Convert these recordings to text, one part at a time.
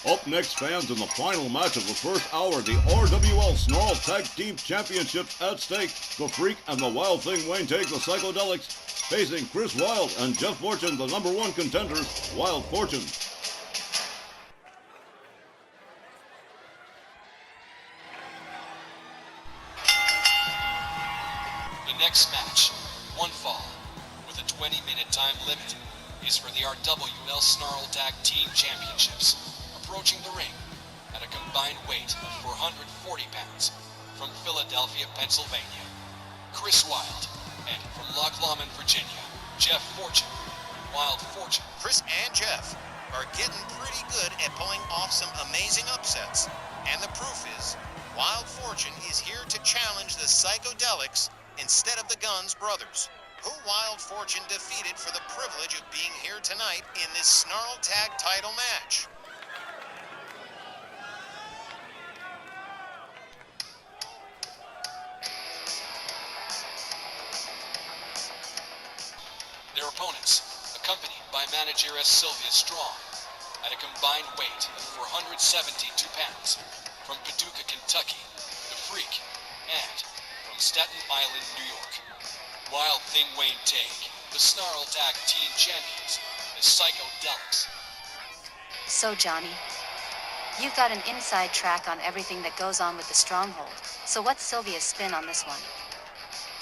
Up next, fans, in the final match of the first hour, the RWL Snarl Tag Team Championships at stake. The Freak and the Wild Thing Wayne take the Psycodelixx, facing Chris Wilde and Jeff Fortune, the #1 contenders, Wild Fortune. The next match, one fall, with a 20-minute time limit, is for the RWL Snarl Tag Team Championships. Approaching the ring at a combined weight of 440 pounds from Philadelphia, Pennsylvania, Chris Wilde, and from Loch Lomond, Virginia, Jeff Fortune, Wild Fortune. Chris and Jeff are getting pretty good at pulling off some amazing upsets, and the proof is Wild Fortune is here to challenge the Psycodelixx instead of the Guns brothers, who Wild Fortune defeated for the privilege of being here tonight in this Snarl Tag title match. Their opponents, accompanied by manageress Sylvia Strong, at a combined weight of 472 pounds, from Paducah, Kentucky, the Freak, and from Staten Island, New York, Wild Thing Wayne take the Snarl Tag Team Champions, the Psycodelixx. So Johnny, you've got an inside track on everything that goes on with the Stronghold, so what's Sylvia's spin on this one?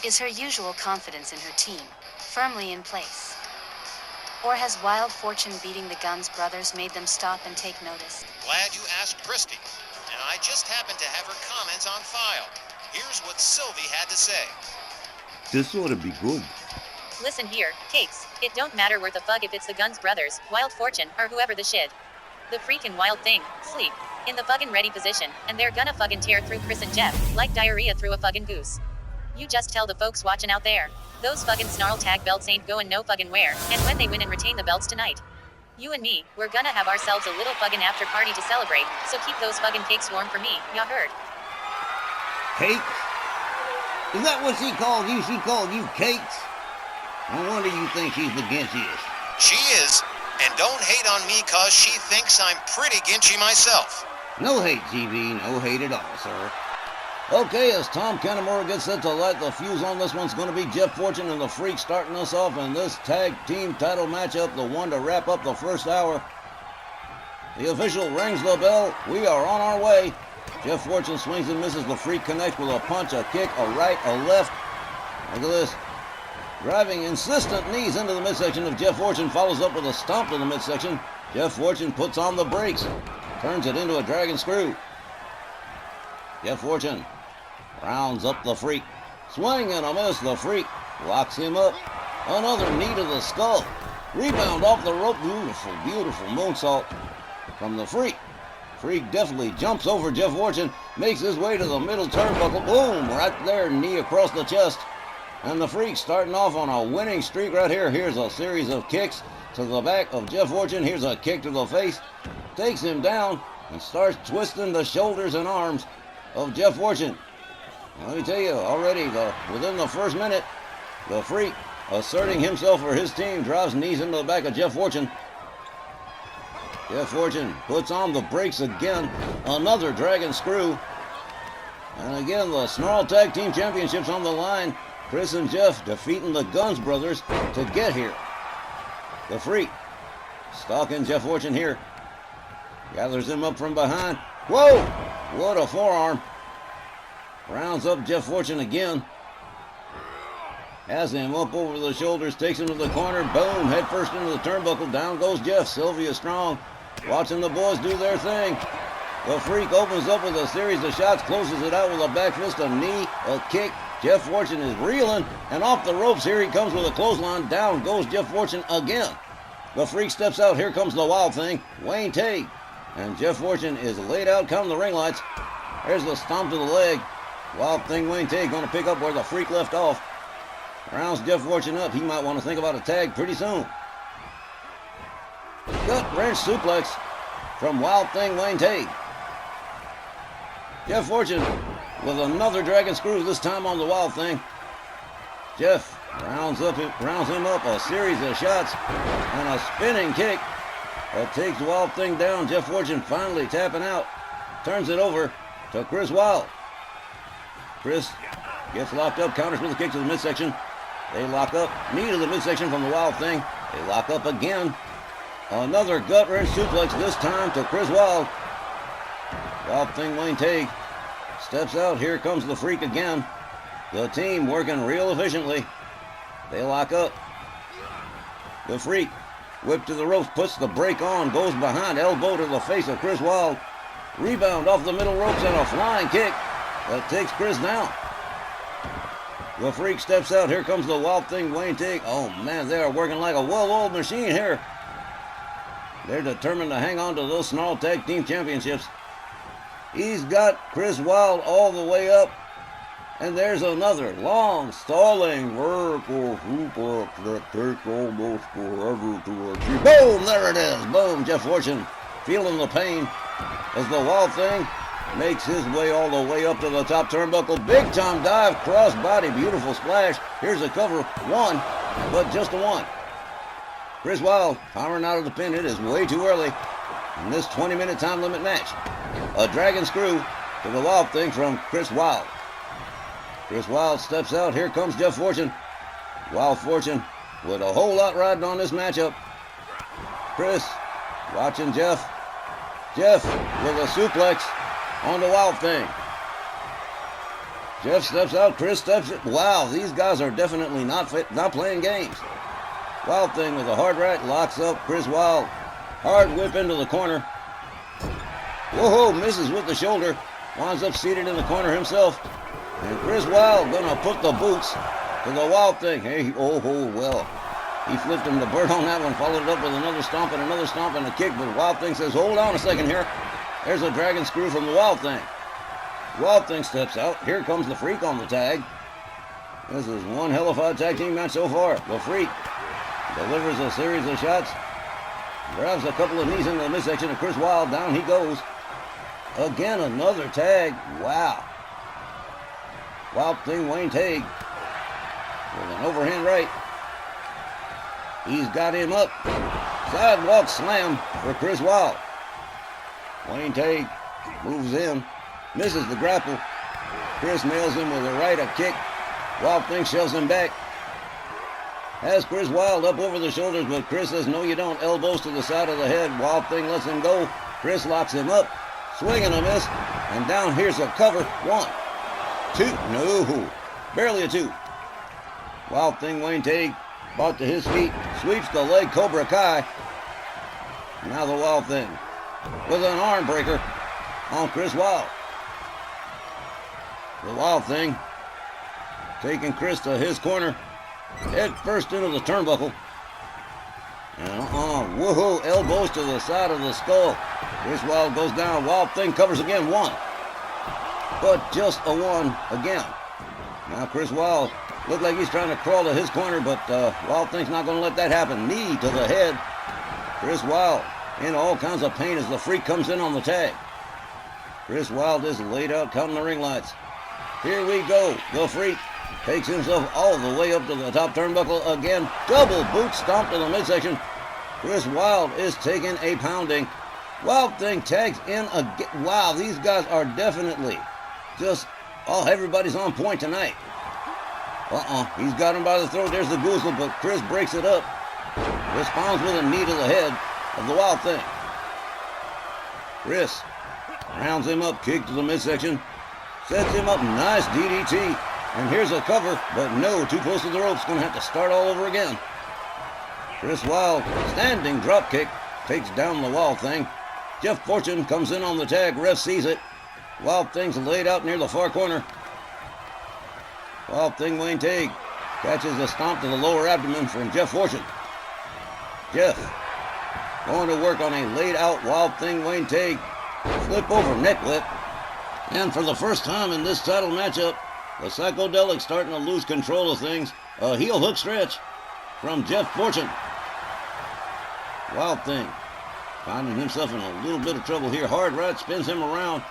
Is her usual confidence in her team firmly in place? Or has Wild Fortune beating the Guns brothers made them stop and take notice? Glad you asked Christy, and I just happened to have her comments on file. Here's what Sylvie had to say. This ought to be good. Listen here, Cakes, it don't matter worth a fuck if it's the Guns brothers, Wild Fortune, or whoever the shit. The freaking Wild Thing, sleep, in the fucking ready position, and they're gonna fucking tear through Chris and Jeff, like diarrhea through a fucking goose. You just tell the folks watching out there, those fucking Snarl Tag belts ain't going no fucking where, and when they win and retain the belts tonight, you and me, we're gonna have ourselves a little fucking after party to celebrate, so keep those fucking cakes warm for me, y'all heard? Cakes? Is that what she called you? She called you Cakes? No wonder you think she's the ginchiest. She is, and don't hate on me cause she thinks I'm pretty ginchy myself. No hate, GB. No hate at all, sir. Okay, as Tom Kennemore gets set to light the fuse on this one's going to be Jeff Fortune and the Freak starting us off in this tag team title matchup, the one to wrap up the first hour. The official rings the bell. We are on our way. Jeff Fortune swings and misses. The Freak connects with a punch, a kick, a right, a left. Look at this. Driving insistent knees into the midsection of Jeff Fortune, follows up with a stomp to the midsection. Jeff Fortune puts on the brakes, turns it into a dragon screw. Jeff Fortune rounds up the Freak. Swing and a miss. The Freak locks him up. Another knee to the skull. Rebound off the rope. Beautiful, beautiful moonsault from the Freak. Freak definitely jumps over Jeff Fortune, makes his way to the middle turnbuckle. Boom, right there, knee across the chest. And the Freak starting off on a winning streak right here. Here's a series of kicks to the back of Jeff Fortune. Here's a kick to the face. Takes him down and starts twisting the shoulders and arms of Jeff Fortune. Let me tell you, already within the first minute, the Freak, asserting himself for his team, drives knees into the back of Jeff Fortune. Jeff Fortune puts on the brakes again. Another dragon screw. And again, the Snarl Tag Team Championships on the line. Chris and Jeff defeating the Guns brothers to get here. The Freak stalking Jeff Fortune here. Gathers him up from behind. Whoa! What a forearm. Rounds up Jeff Fortune again. Has him up over the shoulders, takes him to the corner. Boom, head first into the turnbuckle. Down goes Jeff. Sylvia Strong watching the boys do their thing. The Freak opens up with a series of shots, closes it out with a back fist, a knee, a kick. Jeff Fortune is reeling, and off the ropes, here he comes with a clothesline. Down goes Jeff Fortune again. The Freak steps out. Here comes the Wild Thing, Wayne Tate. And Jeff Fortune is laid out, counting the ring lights. There's the stomp to the leg. Wild Thing Wayne Tate going to pick up where the Freak left off. Rounds Jeff Fortune up. He might want to think about a tag pretty soon. Gut wrench suplex from Wild Thing Wayne Tate. Jeff Fortune with another dragon screw, this time on the Wild Thing. Jeff rounds him up, a series of shots and a spinning kick. Takes the Wild Thing down. Jeff Fortune finally tapping out. Turns it over to Chris Wilde. Chris gets locked up, counters with a kick to the midsection. They lock up, knee to the midsection from the Wild Thing. They lock up again. Another gut wrench suplex, this time to Chris Wilde. Wild Thing Wayne Tague steps out. Here comes the Freak again. The team working real efficiently. They lock up. The Freak whip to the ropes, puts the break on, goes behind, elbow to the face of Chris Wilde. Rebound off the middle ropes and a flying kick that takes Chris down. The Freak steps out. Here comes the Wild Thing Wayne Tague. Oh man, they are working like a well-oiled machine here. They're determined to hang on to those Snarl Tag Team Championships. He's got Chris Wilde all the way up. And there's another long, stalling vertical suplex that takes almost forever to achieve. Boom! There it is. Boom! Jeff Fortune feeling the pain as the Wild Thing makes his way all the way up to the top turnbuckle. Big time dive, cross body, beautiful splash. Here's a cover. One, but just a one. Chris Wilde powering out of the pin. It is way too early in this 20-minute time limit match. A dragon screw to the Wild Thing from Chris Wilde. Chris Wilde steps out. Here comes Jeff Fortune. Wild Fortune with a whole lot riding on this matchup. Chris watching Jeff. Jeff with a suplex on the Wild Thing. Jeff steps out. Chris steps it. Wow, these guys are definitely not playing games. Wild Thing with a hard right locks up Chris Wilde. Hard whip into the corner. Whoa, misses with the shoulder. Winds up seated in the corner himself. And Chris Wilde gonna put the boots to the Wild Thing. Hey, oh, well. He flipped him the bird on that one, followed it up with another stomp and a kick. But Wild Thing says, hold on a second here. There's a dragon screw from the Wild Thing. Wild Thing steps out. Here comes the Freak on the tag. This is one hell of a tag team match so far. The Freak delivers a series of shots. Grabs a couple of knees into the midsection of Chris Wilde. Down he goes. Again, another tag. Wow. Wild Thing Wayne Tague with an overhand right. He's got him up. Sidewalk slam for Chris Wilde. Wayne Tague moves in, misses the grapple. Chris nails him with a right, a kick. Wild Thing shoves him back. Has Chris Wilde up over the shoulders, but Chris says, no you don't. Elbows to the side of the head. Wild Thing lets him go. Chris locks him up. Swing and a miss. And down here's a cover. One. Two. No. Barely a two. Wild Thing Wayne Tague brought to his feet. Sweeps the leg Cobra Kai. Now the Wild Thing with an arm breaker on Chris Wilde. The Wild Thing taking Chris to his corner. Head first into the turnbuckle. And woohoo, elbows to the side of the skull. Chris Wilde goes down. Wild Thing covers again. One. But just a one again. Now Chris Wilde looked like he's trying to crawl to his corner, but Wild Thing's not going to let that happen. Knee to the head. Chris Wilde in all kinds of pain as the Freak comes in on the tag. Chris Wilde is laid out, counting the ring lights. Here we go. The Freak takes himself all the way up to the top turnbuckle again. Double boot stomp to the midsection. Chris Wilde is taking a pounding. Wild Thing tags in again. Wow, these guys are definitely just, everybody's on point tonight. He's got him by the throat. There's the goozle, but Chris breaks it up. Responds with a knee to the head of the Wild Thing. Chris rounds him up, kick to the midsection. Sets him up, nice DDT. And here's a cover, but no, too close to the ropes. Gonna have to start all over again. Chris Wilde, standing drop kick, takes down the Wild Thing. Jeff Fortune comes in on the tag. Ref sees it. Wild Thing's laid out near the far corner. Wild Thing Wayne Tague catches a stomp to the lower abdomen from Jeff Fortune. Jeff going to work on a laid out Wild Thing Wayne Tague. Flip over neck whip. And for the first time in this title matchup, the Psycodelixx starting to lose control of things. A heel hook stretch from Jeff Fortune. Wild Thing finding himself in a little bit of trouble here. Hard right spins him around.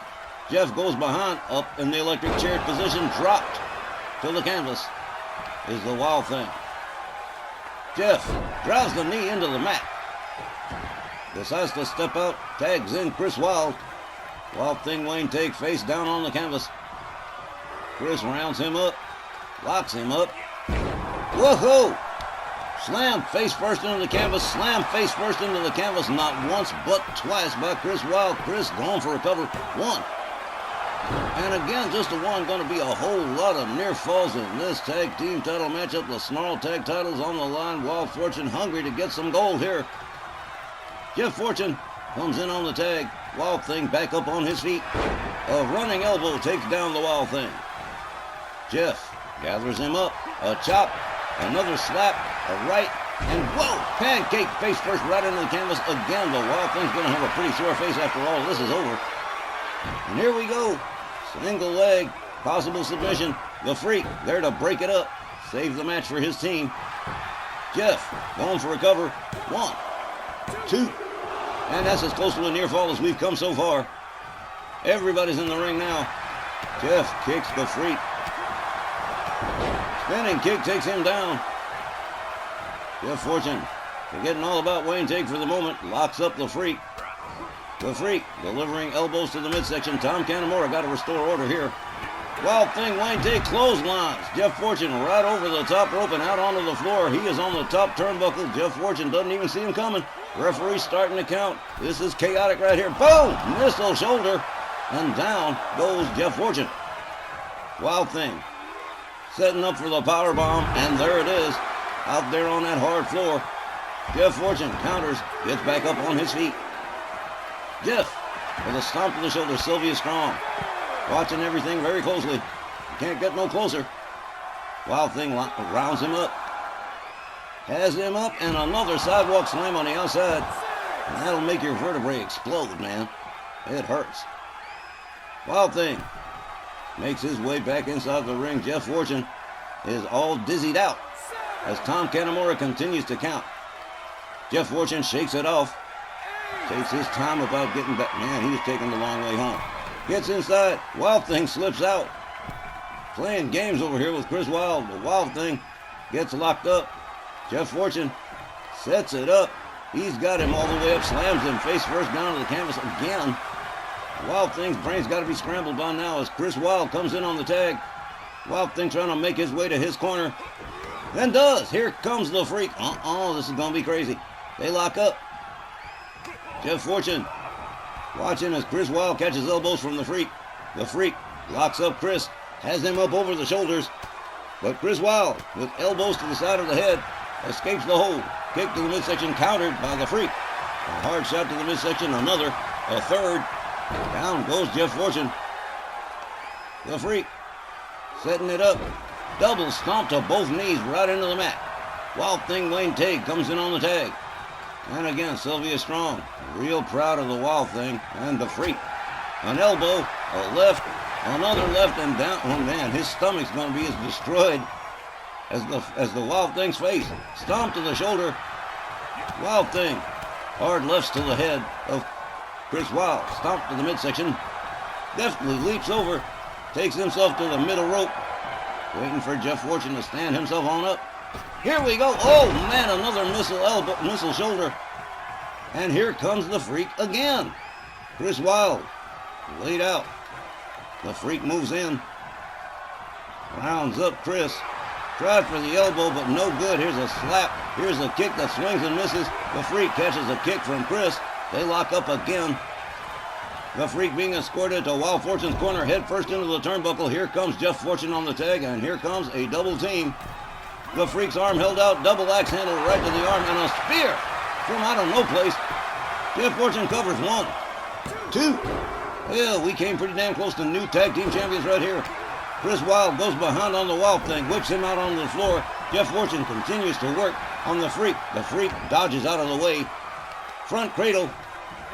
Jeff goes behind, up in the electric chair position, dropped to the canvas is the Wild Thing. Jeff drives the knee into the mat. decides to step out, tags in Chris Wilde. Wild Thing Wayne Take face down on the canvas. Chris rounds him up, locks him up. Whoa! Slam face first into the canvas, slam face first into the canvas, not once but twice by Chris Wilde. Chris going for a cover. One. And again, just a one. Going to be a whole lot of near falls in this tag team title matchup. The Snarl tag titles on the line. Wild Fortune hungry to get some gold here. Jeff Fortune comes in on the tag. Wild Thing back up on his feet. A running elbow takes down the Wild Thing. Jeff gathers him up. A chop. Another slap. A right. And whoa! Pancake face first right into the canvas. Again, the Wild Thing's going to have a pretty sore face after all this is over. And here we go. Single leg. Possible submission. The Freak there to break it up. Save the match for his team. Jeff going for a cover. 1, 2. And that's as close to a near fall as we've come so far. Everybody's in the ring now. Jeff kicks the Freak. Spinning kick takes him down. Jeff Fortune, forgetting all about Wayne Take for the moment, locks up the Freak. The Freak delivering elbows to the midsection. Tom Canamora got to restore order here. Wild Thing Wayne Take clotheslines. Jeff Fortune right over the top rope and out onto the floor. He is on the top turnbuckle. Jeff Fortune doesn't even see him coming. Referee starting to count. This is chaotic right here. Boom! Missile shoulder. And down goes Jeff Fortune. Wild Thing setting up for the power bomb. And there it is. Out there on that hard floor. Jeff Fortune counters. Gets back up on his feet. Jeff with a stomp to the shoulder. Sylvia Strong watching everything very closely. Can't get no closer. Wild Thing rounds him up. Has him up and another sidewalk slam on the outside. And that'll make your vertebrae explode, man. It hurts. Wild Thing makes his way back inside the ring. Jeff Fortune is all dizzied out as Tom Canamora continues to count. Jeff Fortune shakes it off. Takes his time about getting back. Man, he's taking the long way home. Gets inside. Wild Thing slips out. Playing games over here with Chris Wilde. The Wild Thing gets locked up. Jeff Fortune sets it up. He's got him all the way up. Slams him face first down to the canvas again. Wild Thing's brain's got to be scrambled by now as Chris Wilde comes in on the tag. Wild Thing trying to make his way to his corner. Then does. Here comes the Freak. This is going to be crazy. They lock up. Jeff Fortune watching as Chris Wilde catches elbows from the Freak. The Freak locks up Chris. Has him up over the shoulders. But Chris Wilde, with elbows to the side of the head, escapes the hold. Kick to the midsection countered by the Freak. A hard shot to the midsection. Another. A third. Down goes Jeff Fortune. The Freak setting it up. Double stomp to both knees right into the mat. Wild Thing Wayne Take comes in on the tag. And again, Sylvia Strong. Real proud of the Wild Thing and the Freak. An elbow, a left, another left, and down. Oh man, his stomach's going to be as destroyed as the Wild Thing's face. Stomp to the shoulder. Wild Thing. Hard lefts to the head of Chris Wilde. Stomp to the midsection. Deftly leaps over. Takes himself to the middle rope. Waiting for Jeff Fortune to stand himself on up. Here we go. Oh man, another missile shoulder. And here comes the Freak again. Chris Wilde laid out. The Freak moves in. Rounds up Chris. Tried for the elbow, but no good. Here's a slap. Here's a kick that swings and misses. The Freak catches a kick from Chris. They lock up again. The Freak being escorted to Wild Fortune's corner, head first into the turnbuckle. Here comes Jeff Fortune on the tag, and here comes a double team. The Freak's arm held out, double axe handle right to the arm, and a spear from out of no place. Jeff Fortune covers 1, 2. Well, we came pretty damn close to new tag team champions right here. Chris Wilde goes behind on the Wild Thing, whips him out on the floor. Jeff Fortune continues to work on the Freak. The Freak dodges out of the way. Front cradle.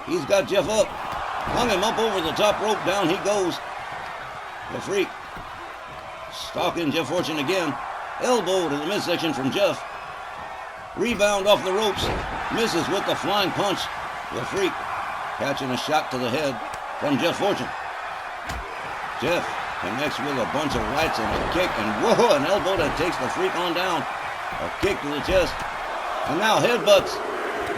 He's got Jeff up. Hung him up over the top rope. Down he goes. The Freak stalking Jeff Fortune again. Elbow to the midsection from Jeff. Rebound off the ropes. Misses with the flying punch. The Freak catching a shot to the head from Jeff Fortune. Jeff connects with a bunch of rights and a kick. And whoa, an elbow that takes the Freak on down. A kick to the chest. And now headbutts.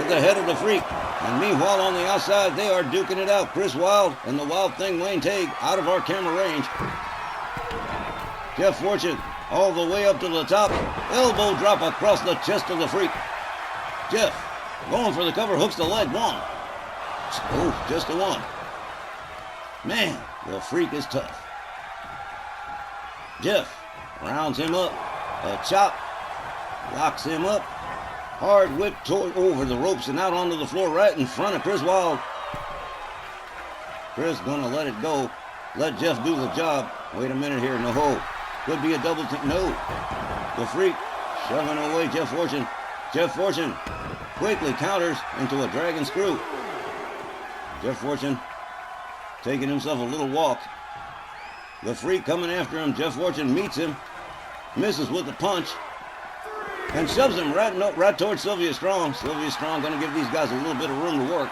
at the head of the Freak. And meanwhile on the outside, they are duking it out. Chris Wilde and the Wild Thing Wayne Tague out of our camera range. Jeff Fortune all the way up to the top. Elbow drop across the chest of the Freak. Jeff going for the cover, hooks the leg. One. Oh, just a one. Man, the Freak is tough. Jeff rounds him up. A chop. Locks him up. Hard whip over the ropes and out onto the floor right in front of Chris Wilde. Chris gonna let it go. Let Jeff do the job. Wait a minute here. No. Could be a double team. No. The Freak shoving away Jeff Fortune. Jeff Fortune quickly counters into a dragon screw. Jeff Fortune taking himself a little walk. The Freak coming after him. Jeff Fortune meets him. Misses with the punch. And shoves him right towards Sylvia Strong. Sylvia Strong going to give these guys a little bit of room to work.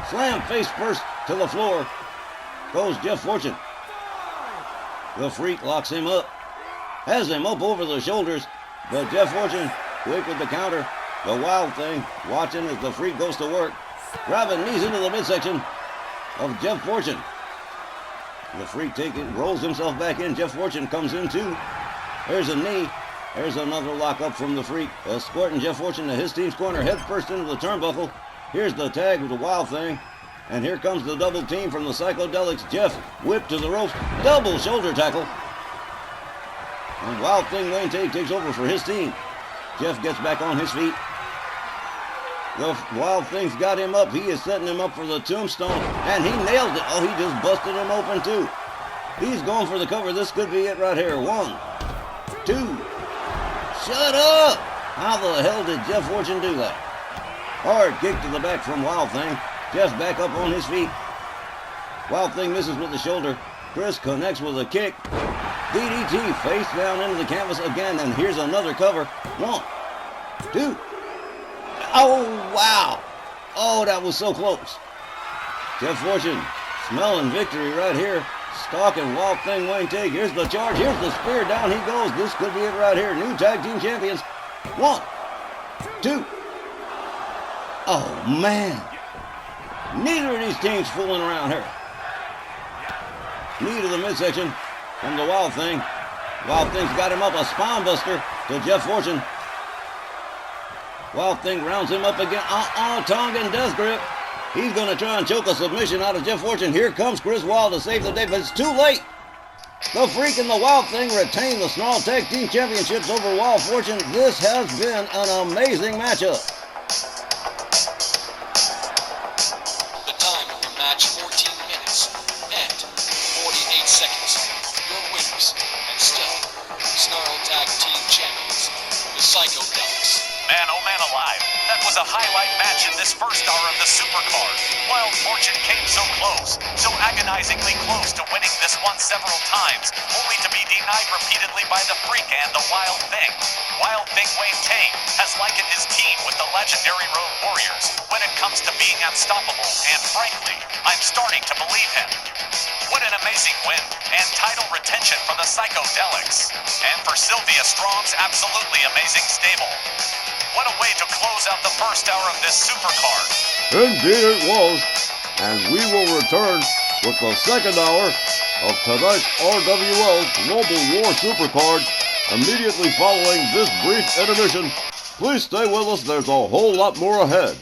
Slam face first to the floor. Goes Jeff Fortune. The Freak locks him up. Has him up over the shoulders. But Jeff Fortune quick with the counter. The Wild Thing watching as the Freak goes to work. Driving knees into the midsection of Jeff Fortune. The Freak rolls himself back in. Jeff Fortune comes in too. There's a knee. There's another lock up from the Freak. Escorting Jeff Fortune to his team's corner. Head first into the turnbuckle. Here's the tag with the Wild Thing. And here comes the double team from the Psycodelixx. Jeff whipped to the ropes. Double shoulder tackle. And Wild Thing Wayne Tague takes over for his team. Jeff gets back on his feet. The Wild Thing's got him up. He is setting him up for the tombstone. And he nailed it. Oh, he just busted him open too. He's going for the cover. This could be it right here. 1, 2. Shut up! How the hell did Jeff Fortune do that? Hard kick to the back from Wild Thing. Jeff's back up on his feet. Wild Thing misses with the shoulder. Chris connects with a kick. DDT face down into the canvas again. And here's another cover. 1, 2. Oh, wow. Oh, that was so close. Jeff Fortune smelling victory right here. Stalking Wild Thing Wayne Tague. Here's the charge. Here's the spear. Down he goes. This could be it right here. New tag team champions. 1, 2. Oh, man. Neither of these teams fooling around here. Knee to the midsection from the Wild Thing. Wild Thing's got him up. A spine buster to Jeff Fortune. Wild Thing rounds him up again. Tongan death grip. He's going to try and choke a submission out of Jeff Fortune. Here comes Chris Wilde to save the day, but it's too late. The Freak and the Wild Thing retain the Snarl Tag Team Championships over Wild Fortune. This has been an amazing matchup. The time of the match, 14 minutes and 48 seconds. Your winners, and still, Snarl Tag Team Champions, the Psycodelixx. Man, oh man alive, that was a highlight match in this first hour of the Supercard. Wild Fortune came so close, so agonizingly close to winning this one several times, only to be denied repeatedly by the Freak and the Wild Thing. Wild Thing Wayne Tague has likened his team with the legendary Road Warriors when it comes to being unstoppable, and frankly, I'm starting to believe him. What an amazing win and title retention for the Psycodelixx, and for Sylvia Strong's absolutely amazing stable. What a way to close out the first hour of this Supercard. Indeed it was. And we will return with the second hour of tonight's RWL Global War Supercard immediately following this brief intermission. Please stay with us. There's a whole lot more ahead.